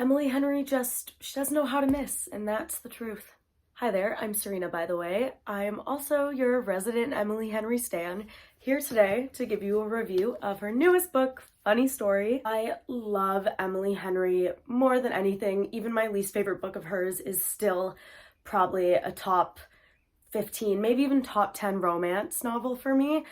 Emily Henry she doesn't know how to miss, and that's the truth. Hi there, I'm Serena, by the way. I'm also your resident Emily Henry stan, here today to give you a review of her newest book, Funny Story. I love Emily Henry more than anything. Even my least favorite book of hers is still probably a top 15, maybe even top 10 romance novel for me.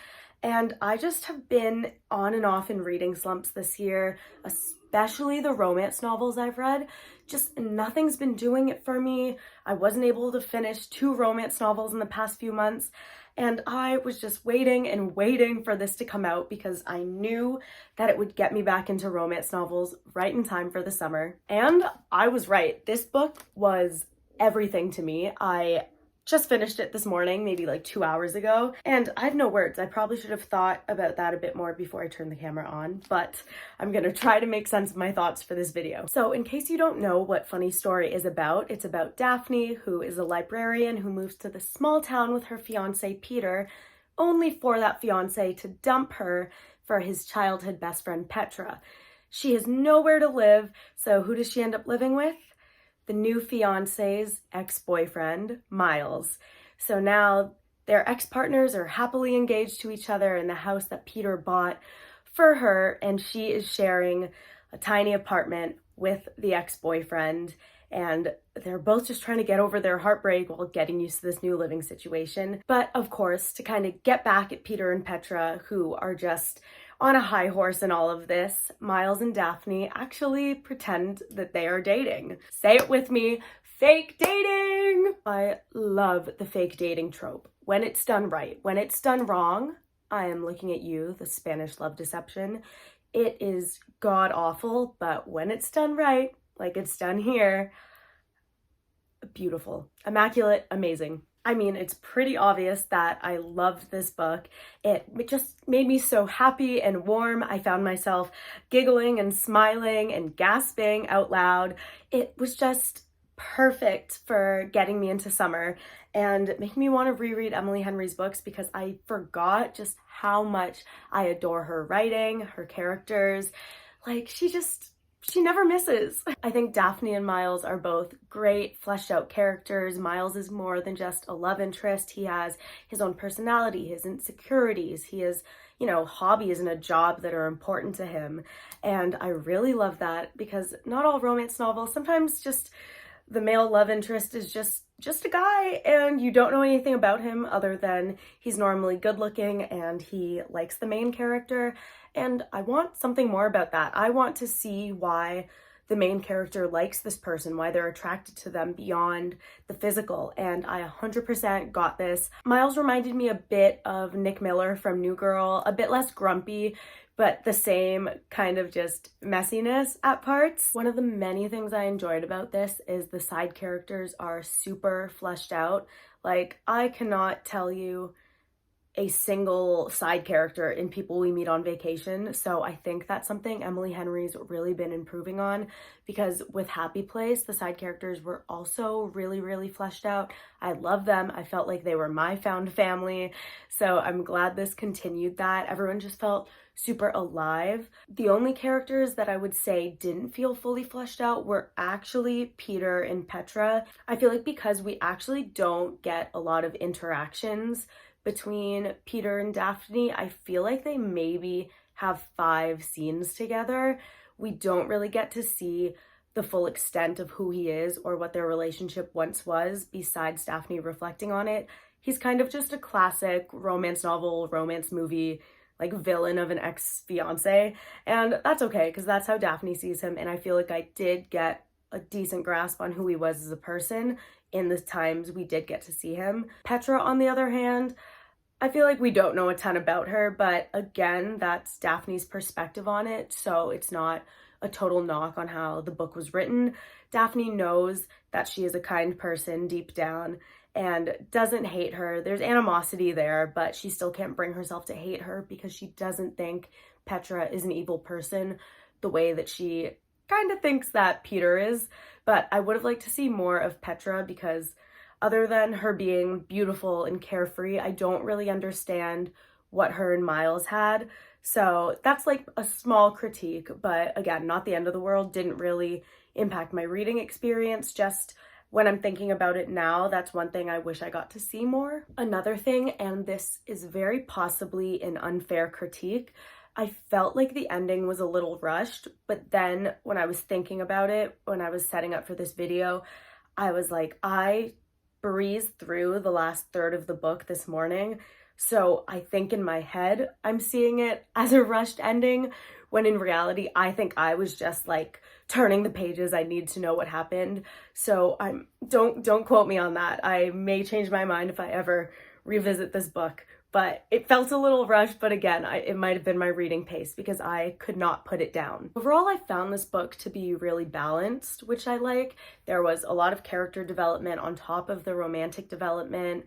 And I just have been on and off in reading slumps this year, especially the romance novels I've read. Just nothing's been doing it for me. I wasn't able to finish 2 romance novels in the past few months, and I was just waiting and waiting for this to come out because I knew that it would get me back into romance novels right in time for the summer. And I was right. This book was everything to me. I just finished it this morning, maybe like 2 hours ago, and I have no words. I probably should have thought about that a bit more before I turned the camera on, but I'm gonna try to make sense of my thoughts for this video. So in case you don't know what Funny Story is about, it's about Daphne, who is a librarian who moves to this small town with her fiance Peter, only for that fiance to dump her for his childhood best friend Petra. She has nowhere to live, so who does she end up living with? The new fiance's ex-boyfriend, Miles. So now their ex-partners are happily engaged to each other in the house that Peter bought for her, and she is sharing a tiny apartment with the ex-boyfriend, and they're both just trying to get over their heartbreak while getting used to this new living situation. But of course, to kind of get back at Peter and Petra, who are just on a high horse in all of this, Miles and Daphne actually pretend that they are dating. Say it with me, fake dating! I love the fake dating trope. When it's done right. When it's done wrong, I am looking at you, the Spanish love deception. It is god-awful, but when it's done right, like it's done here, beautiful, immaculate, amazing. I mean, it's pretty obvious that I loved this book. It just made me so happy and warm. I found myself giggling and smiling and gasping out loud. It was just perfect for getting me into summer and making me want to reread Emily Henry's books because I forgot just how much I adore her writing, her characters. Like, she never misses. I think Daphne and Miles are both great, fleshed out characters. Miles is more than just a love interest. He has his own personality, his insecurities. He has, hobbies and a job that are important to him. And I really love that because not all romance novels, sometimes just the male love interest is just a guy and you don't know anything about him other than he's normally good looking and he likes the main character. And I want something more about that. I want to see why the main character likes this person, why they're attracted to them beyond the physical, and I 100% got this. Miles reminded me a bit of Nick Miller from New Girl, a bit less grumpy, but the same kind of just messiness at parts. One of the many things I enjoyed about this is the side characters are super fleshed out. Like, I cannot tell you a single side character in People We Meet on Vacation. So I think that's something Emily Henry's really been improving on because with Happy Place, the side characters were also really, really fleshed out. I love them. I felt like they were my found family. So I'm glad this continued that. Everyone just felt super alive. The only characters that I would say didn't feel fully fleshed out were actually Peter and Petra. I feel like because we actually don't get a lot of interactions between Peter and Daphne, I feel like they maybe have 5 scenes together. We don't really get to see the full extent of who he is or what their relationship once was besides Daphne reflecting on it. He's kind of just a classic romance novel, romance movie, like villain of an ex-fiance, and that's okay because that's how Daphne sees him, and I feel like I did get a decent grasp on who he was as a person in the times we did get to see him. Petra, on the other hand, I feel like we don't know a ton about her, but again, that's Daphne's perspective on it, so it's not a total knock on how the book was written. Daphne knows that she is a kind person deep down and doesn't hate her. There's animosity there, but she still can't bring herself to hate her because she doesn't think Petra is an evil person the way that she kind of thinks that Peter is. But I would have liked to see more of Petra because other than her being beautiful and carefree, I don't really understand what her and Miles had. So that's like a small critique, but again, not the end of the world. Didn't really impact my reading experience. Just when I'm thinking about it now, that's one thing I wish I got to see more. Another thing, and this is very possibly an unfair critique, I felt like the ending was a little rushed, but then when I was thinking about it, when I was setting up for this video, I was like, I breezed through the last third of the book this morning. So I think in my head, I'm seeing it as a rushed ending, when in reality, I think I was just like turning the pages. I need to know what happened. So don't quote me on that. I may change my mind if I ever revisit this book. But it felt a little rushed, but again, it might have been my reading pace because I could not put it down. Overall, I found this book to be really balanced, which I like. There was a lot of character development on top of the romantic development.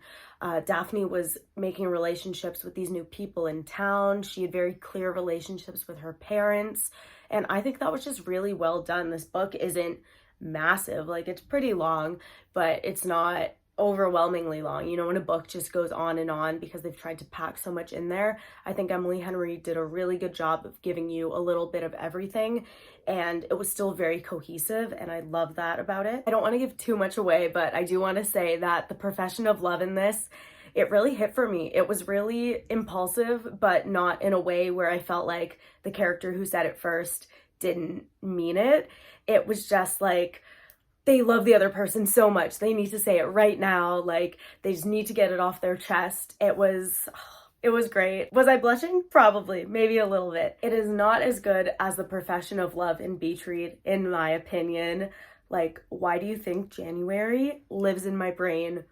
Daphne was making relationships with these new people in town. She had very clear relationships with her parents, and I think that was just really well done. This book isn't massive, like it's pretty long, but it's not overwhelmingly long. You know, when a book just goes on and on because they've tried to pack so much in there, I think Emily Henry did a really good job of giving you a little bit of everything, and it was still very cohesive, and I love that about it. I don't want to give too much away, but I do want to say that the profession of love in this, it really hit for me. It was really impulsive, but not in a way where I felt like the character who said it first didn't mean it. It was just like, they love the other person so much. They need to say it right now. Like, they just need to get it off their chest. It was great. Was I blushing? Probably, maybe a little bit. It is not as good as The Profession of Love in Beach Read, in my opinion. Like, why do you think January lives in my brain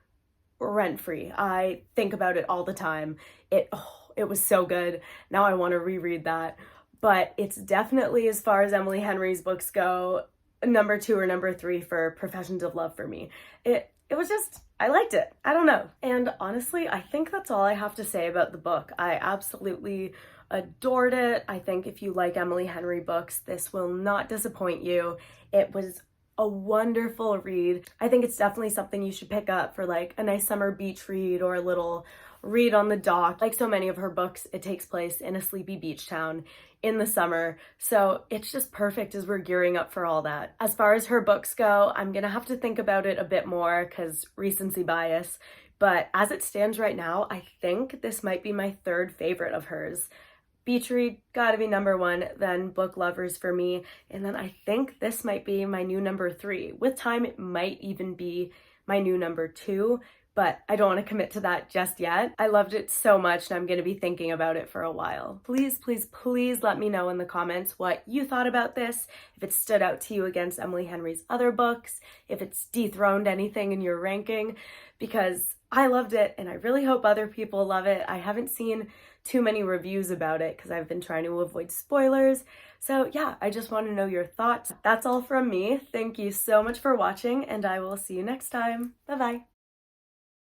rent-free? I think about it all the time. It was so good. Now I want to reread that. But it's definitely, as far as Emily Henry's books go, number 2 or number 3 for Professions of Love for me. It was just, I liked it. I don't know. And honestly, I think that's all I have to say about the book. I absolutely adored it. I think if you like Emily Henry books, this will not disappoint you. It was a wonderful read. I think it's definitely something you should pick up for like a nice summer beach read or a little read on the dock. Like so many of her books, it takes place in a sleepy beach town in the summer. So it's just perfect as we're gearing up for all that. As far as her books go, I'm gonna have to think about it a bit more because recency bias. But as it stands right now, I think this might be my 3rd favorite of hers. Beach Read, gotta be number 1, then Book Lovers for me, and then I think this might be my new number 3. With time, it might even be my new number 2, but I don't want to commit to that just yet. I loved it so much and I'm going to be thinking about it for a while. Please, please, please let me know in the comments what you thought about this, if it stood out to you against Emily Henry's other books, if it's dethroned anything in your ranking, because I loved it and I really hope other people love it. I haven't seen too many reviews about it because I've been trying to avoid spoilers. So yeah, I just want to know your thoughts. That's all from me. Thank you so much for watching and I will see you next time. Bye-bye.